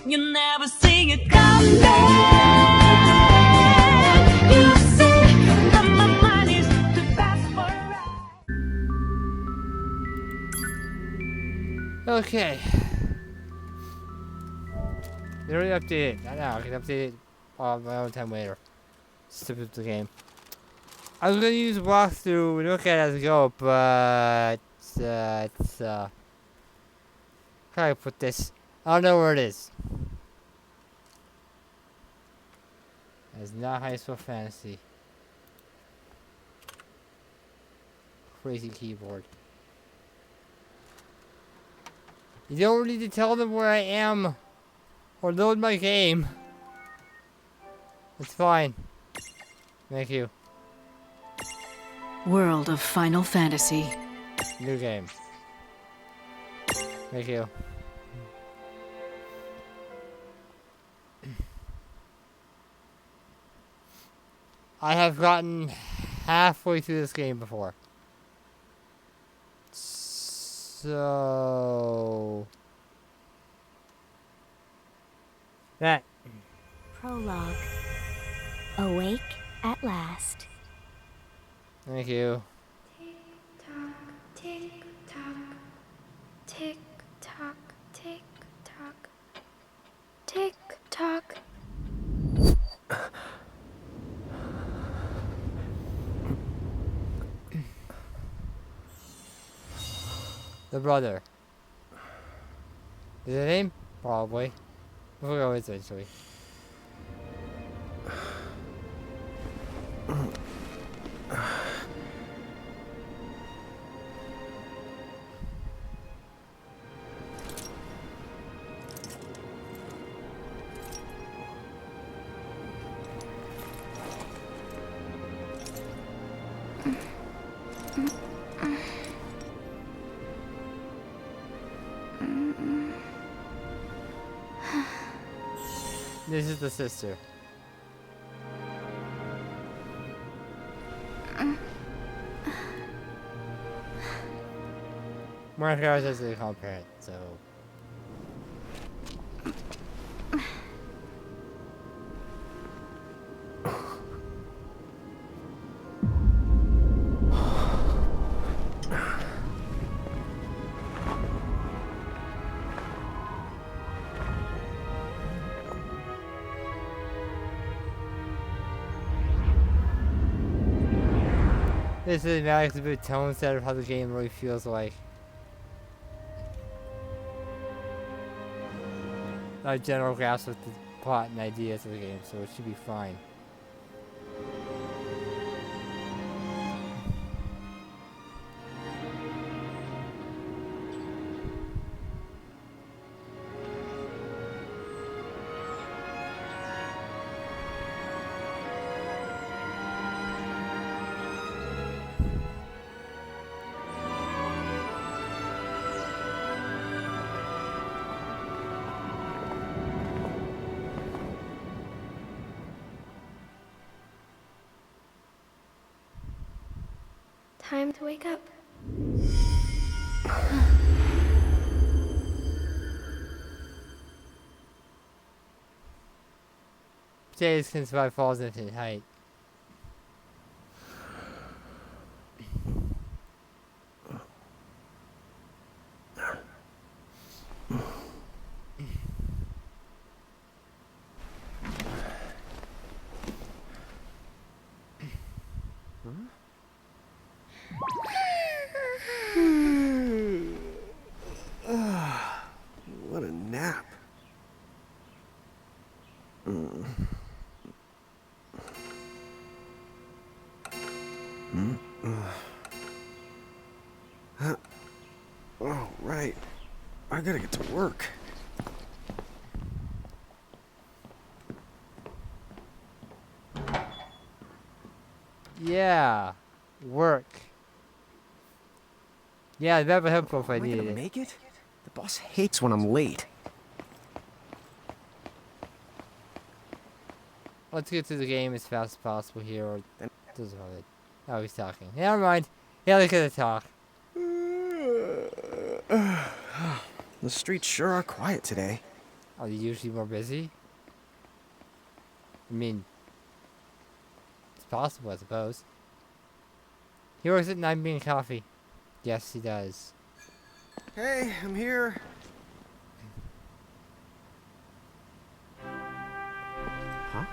You never see it come back. You say that my mind is too fast for a ride. Okay. They already updated it. I know, I can update it on my own time later. Stupid the game. I was gonna use walkthrough and look at it as I go, but it's how do I put this? I don't know where it is. It's not high school fantasy. Crazy keyboard. You don't need to tell them where I am or load my game. It's fine. Thank you. World of Final Fantasy. New game. Thank you. I have gotten halfway through this game before. So... that. Prologue. Awake at last. Thank you. Tick tock, tick tock, tick tock, tick tock, tick tock. The brother. Is it a name? Probably. We'll go with it eventually. This is the sister. Mark Harris is the parent, so. This is now a bit tone set of how the game really feels like. A general grasp of the plot and ideas of the game, so it should be fine. Time to wake up. Potatoes can survive falls into height. What a nap. Oh, right. I gotta get to work. Yeah, work. Yeah, that would help if I Am I needed gonna it. make it? The boss hates when I'm late. Let's get to the game as fast as possible here, or doesn't matter. Oh, he's talking. Never mind. Yeah, look at the talk. The streets sure are quiet today. Are they usually more busy? I mean, it's possible, I suppose. He works at 9 Bean Coffee. Yes, he does. Hey, I'm here. Huh?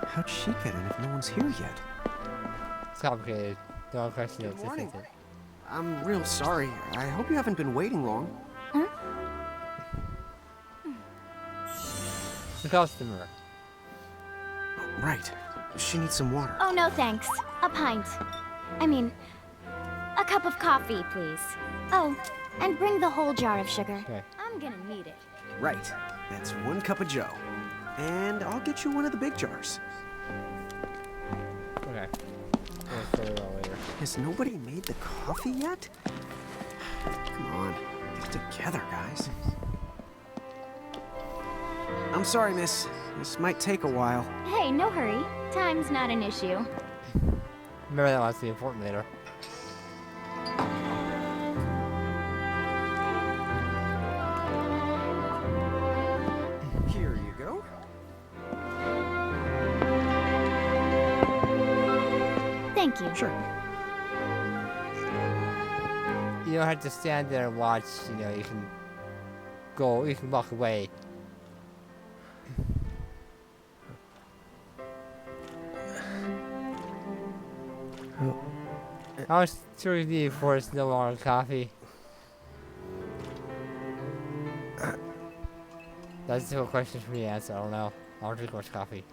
How'd she get in if no one's here yet? It's complicated. Don't question it. Good morning. It's it. I'm real sorry. I hope you haven't been waiting long. The customer. Right. She needs some water. Oh, no thanks. A pint. I mean, a cup of coffee, please. Oh, and bring the whole jar of sugar. Okay. I'm gonna need it. Right. That's 1 cup of Joe. And I'll get you one of the big jars. Okay. We'll figure it out later. Has nobody made the coffee yet? Come on. Get it together, guys. I'm sorry, miss. This might take a while. Hey, no hurry. Time's not an issue. Remember that wants to be important later. Here you go. Thank you. Sure. You don't have to stand there and watch, you know, you can go, you can walk away. How much sugar do you need before it's no longer coffee? That's a difficult question for me to answer. I don't know. I don't drink much coffee.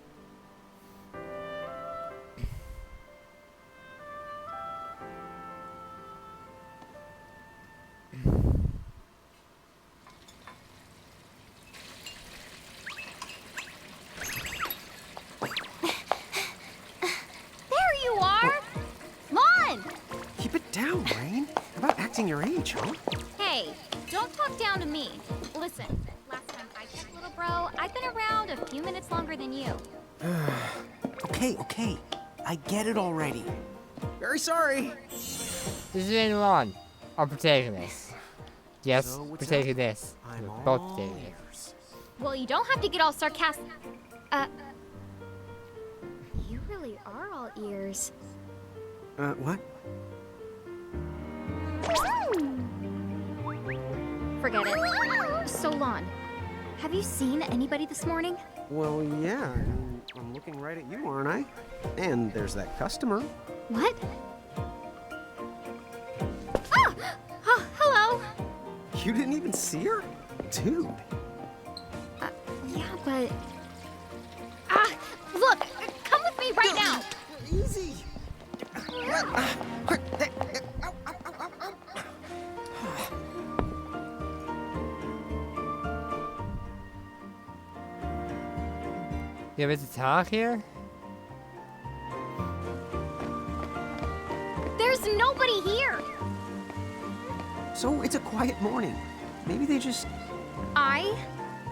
There you are! Come on! Keep it down, Rain. How about acting your age, huh? Hey, don't talk down to me. Listen, last time I checked, little bro, I've been around a few minutes longer than you. Okay. I get it already. Very sorry. This is anyone. Our protagonist. Yes, So, what's up? protagonist. I'm We're all both protagonists. ears. Well, you don't have to get all sarcastic. You really are all ears. What? Forget it. Solon, have you seen anybody this morning? Well, yeah. I'm looking right at you, aren't I? And there's that customer. What? Ah! Oh, hello. You didn't even see her? Dude. Yeah, but... Ah! Look! Come with me right now! Easy. Quick. You have to talk here? There's nobody here! So it's a quiet morning. Maybe they just... I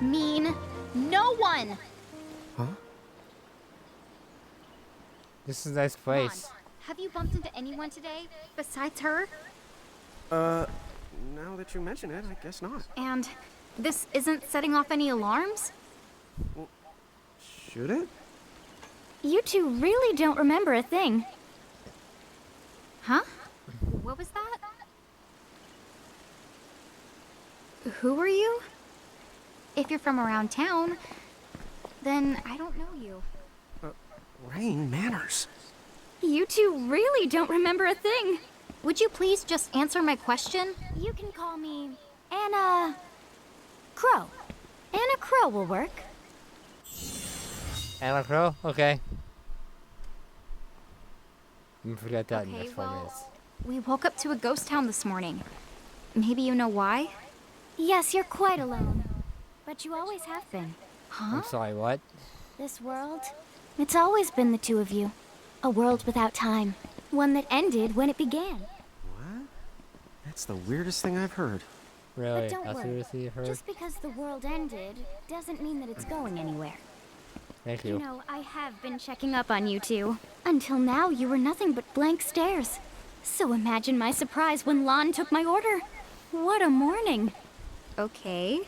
mean no one! Huh? This is a nice Come on. place. Have you bumped into anyone today besides her? Now that you mention it, I guess not. And this isn't setting off any alarms? Should it? You two really don't remember a thing. Huh? What was that? Who are you? If you're from around town, then I don't know you. Rain, manners. You two really don't remember a thing. Would you please just answer my question? You can call me Anna Crow. Anna Crow will work. Anna Crow? Okay. I'm gonna forget that in the Okay, next 4 well- minutes. We woke up to a ghost town this morning. Maybe you know why? Yes, you're quite alone. But you always have been. Huh? I'm sorry, what? This world, it's always been the two of you. A world without time. One that ended when it began. What? That's the weirdest thing I've heard. Really? But don't That's worry. what you heard? Just because the world ended doesn't mean that it's going anywhere. Thank You you. know, I have been checking up on you two. Until now, you were nothing but blank stares. So imagine my surprise when Lon took my order. What a morning. Okay.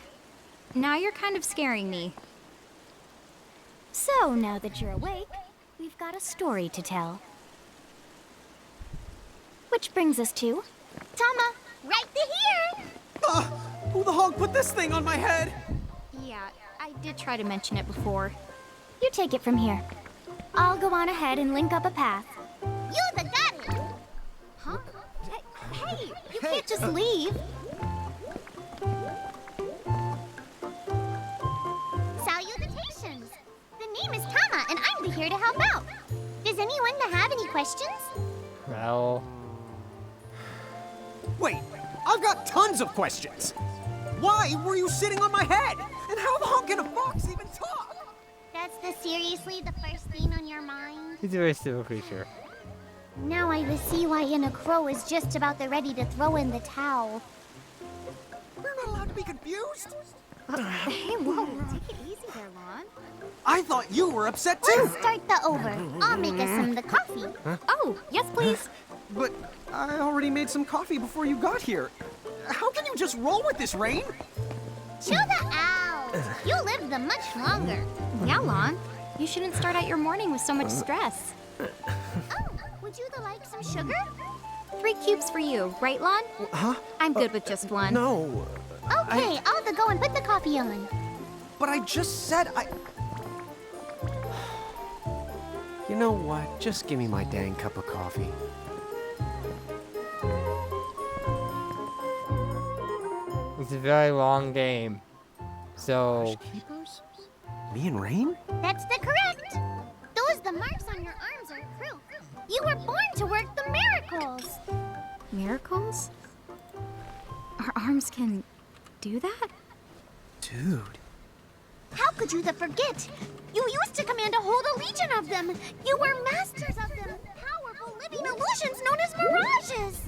Now you're kind of scaring me. So, now that you're awake, we've got a story to tell. Which brings us to... Tama, right here! Who the hog put this thing on my head? Yeah, I did try to mention it before. You take it from here. I'll go on ahead and link up a path. You the got it! Huh? Hey, You can't just leave. Salutations! The name is Tama, and I'm here to help out. Does anyone have any questions? Well, Wait, I've got tons of questions. Why were you sitting on my head? And how the hog can a fox even talk? That's seriously the first thing on your mind? he's a very simple creature. Now I see why Inna Crow is just about ready to throw in the towel. We're not allowed to be confused? Hey, whoa, take it easy there, Lon. I thought you were upset too. Let's start the over. I'll make us some of the coffee. Oh, yes, please. But I already made some coffee before you got here. How can you just roll with this, Rain? Chill the out. You live the much longer. Yeah, Lon. You shouldn't start out your morning with so much stress. Oh, would you like some sugar? 3 cubes for you, right, Lon? Huh? I'm good with just one. No. Okay, I'll go and put the coffee on. But I just said I... You know what? Just give me my dang cup of coffee. It's a very long game. So, Keepers? Me and Rain? That's the correct. The marks on your arms are proof. You were born to work the miracles. Miracles? Our arms can do that? Dude. How could you forget? You used to command a whole legion of them. You were masters of them. Powerful living illusions known as mirages.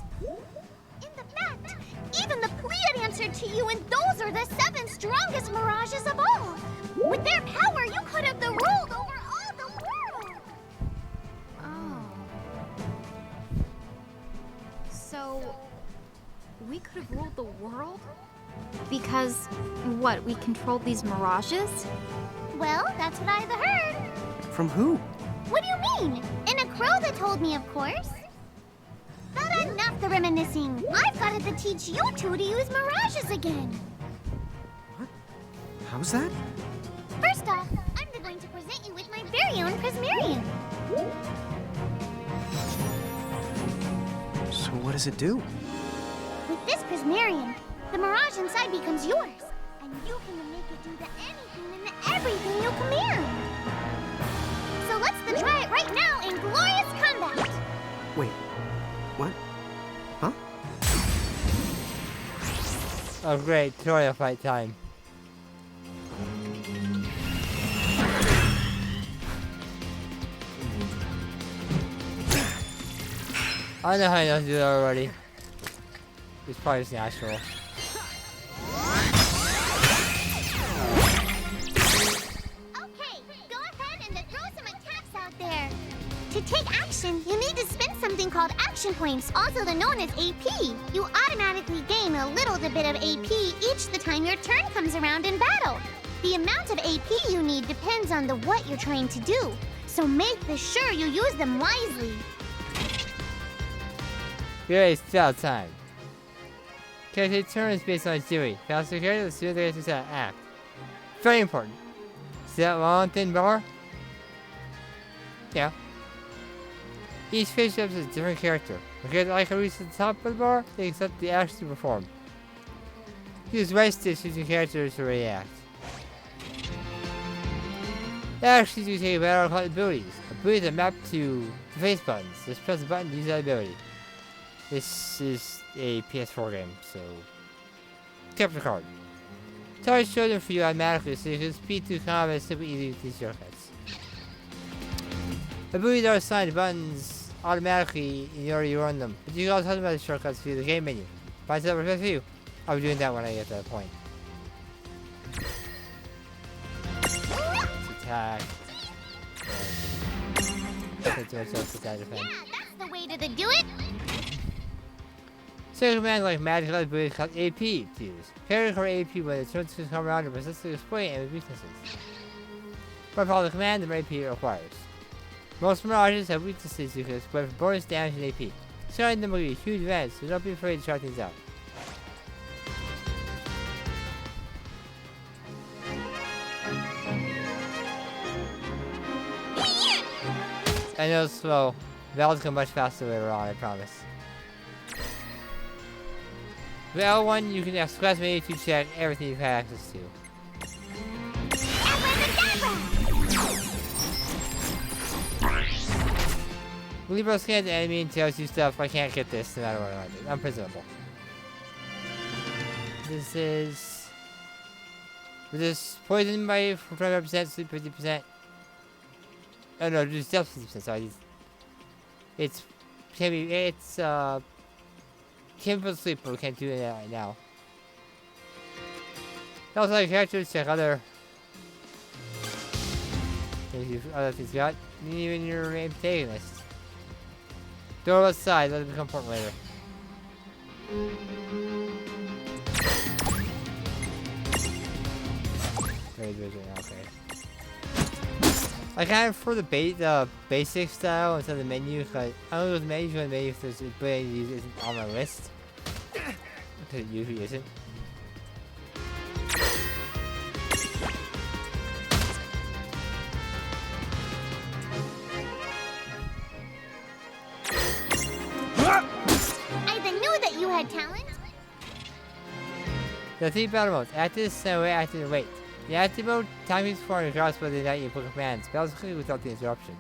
In the fact, even the Pleiad answered to you, and those are the 7 strongest mirages of all. With their power, you could have ruled over all the world. Oh. So, we could have ruled the world? Because, what, we controlled these mirages? Well, that's what I've heard. From who? What do you mean? In a crow that told me, of course. But enough the reminiscing. I've got to teach you two to use mirages again. What? How's that? First off, I'm going to present you with my very own Prismarian. So what does it do? With this Prismarian, the mirage inside becomes yours. And you can make it do anything and everything you command. So let's try it right now in glorious combat. Wait. What? Huh? oh great, tutorial fight time. I know how he knows to do that already. It's probably just natural. Okay, go ahead and throw some attacks out there. To take action, you need to spend something called action points, also known as AP. You automatically gain a little bit of AP each the time your turn comes around in battle. The amount of AP you need depends on what you're trying to do, so make sure you use them wisely. Great, style time. Character turn is based on its doing. Faster character, the sooner they get to act. Very important. See that long thin bar? Yeah. Each face represents a different character. When a character icon reaches the top of the bar, they accept the action to perform. Use right sticks using characters to react. Actions you take battle called abilities. Abilities are mapped to the face buttons. Just press a button to use that ability. This is a PS4 game, so capture card. Target show them for you automatically, so you can speed through combat super easy with these shortcuts. Abilities are assigned buttons automatically in the order you run them, but you can also help them by the shortcuts via the game menu. Find something best for you. I'll be doing that when I get to that point. Attack. Defense. Yeah, that's the way to do it. Certain commands like magical abilities cost AP to use. Carry her AP when the turns to come around to persistently exploit enemy weaknesses. By follow the command, the more AP it requires. Most mirages have weaknesses you can exploit for bonus damage and AP. Starting them will be a huge advantage, so don't be afraid to try things out. I know it's slow. That'll come much faster later on, I promise. With L1, you can have scratch menu to check everything you've had access to. Libro scans the enemy and tells you stuff. I can't get this no matter what I do. Unprisonable. This is... This poison by 25%, sleep 50%. Oh no, just death 50%, sorry. It's... Can't put sleep, but we can't do that right now. Also, like characters, check other things you got. Even your antagonist. Door aside, let it become important later. Very good right now, okay. I kind of prefer the basic style instead of the menu, because I don't know the menu if there's a ability to use it isn't on my list. Because it usually isn't. I knew that you had talent. The 3 battle modes. Active, center, active, and wait. The active mode, time is for regardless whether or not you put commands. Battles quickly without the interruption.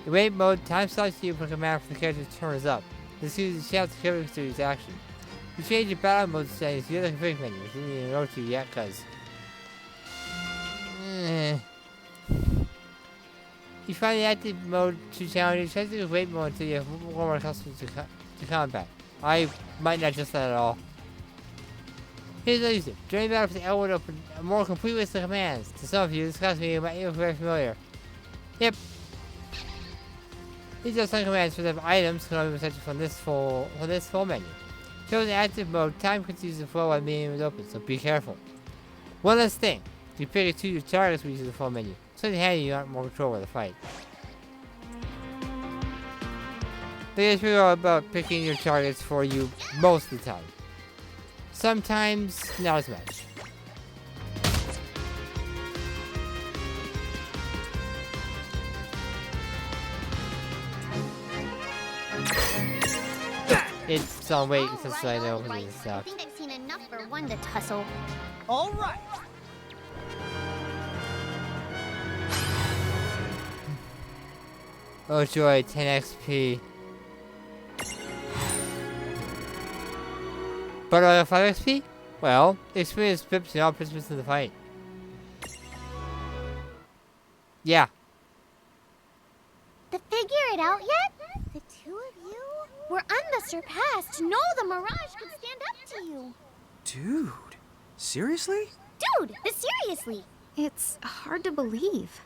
The wait mode, time stops you put command for the character's turn is up. This uses the shout to character to use action. You change your battle mode settings to the other config menu, which you didn't even go to yet, cause... You find the active mode too challenging, try to do wait mode until you have more accustomed to combat. I might not just that at all. Here's how to use it. During battle, the L would open a more complete list of commands. To some of you, this class meeting might be very familiar. Yep. These are some commands for the items can only be searched from this full menu. Shows in active mode, time continues to flow while the menu is open, so be careful. One last thing. You pick and choose your targets when you use the full menu. So in handy, you have more control over the fight. It's really all about picking your targets for you most of the time. Sometimes, not as much. It's on wait since I know because I it's stuff. think I've seen enough for one to tussle. All right. Oh joy, 10 XP. But 5 XP? Well, experience pips and all participants in the fight. Yeah. To figure it out yet? The two of you were unsurpassed. No, the Mirage could stand up to you. Dude, seriously? Dude, seriously. It's hard to believe.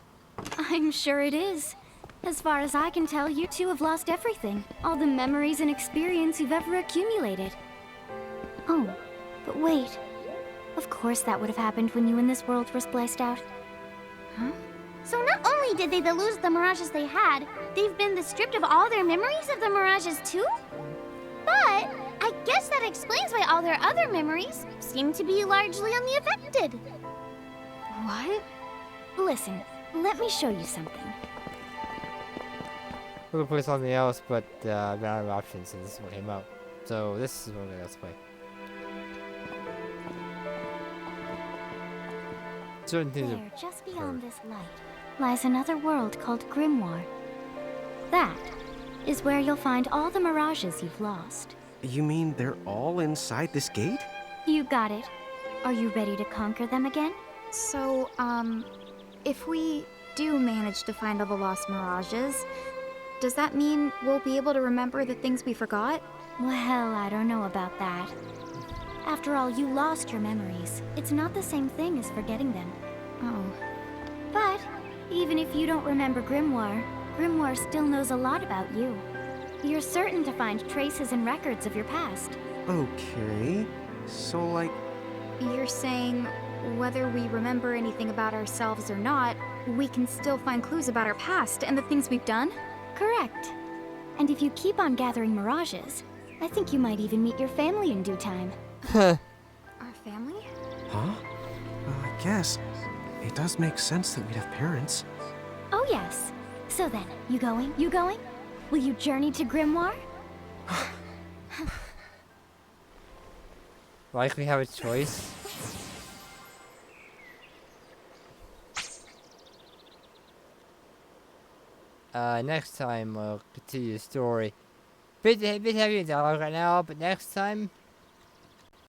I'm sure it is. As far as I can tell, you two have lost everything. All the memories and experience you've ever accumulated. Oh, but wait. Of course that would have happened when you and this world were spliced out. Huh? So not only did they lose the Mirages they had, they've been stripped of all their memories of the Mirages too? But I guess that explains why all their other memories seem to be largely unaffected. What? Listen, let me show you something. We're gonna play something else, but I'm out of options and this is what came out. So this is what we're gonna play. Certain things There, just beyond heard. this light, lies another world called Grimoire. That is where you'll find all the Mirages you've lost. You mean they're all inside this gate? You got it. Are you ready to conquer them again? So, if we do manage to find all the lost Mirages, does that mean we'll be able to remember the things we forgot? Well, I don't know about that. After all, you lost your memories. It's not the same thing as forgetting them. Oh. But even if you don't remember Grimoire, Grimoire still knows a lot about you. you're certain to find traces and records of your past. Okay. So, like, You're saying whether we remember anything about ourselves or not, we can still find clues about our past and the things we've done? Correct. And if you keep on gathering mirages, I think you might even meet your family in due time. Our family? huh? I guess. It does make sense that we'd have parents. Oh yes. So then, you going? You going? Will you journey to Grimoire? Like we have a choice. Next time we'll continue the story. Bit heavy in dialogue right now, but next time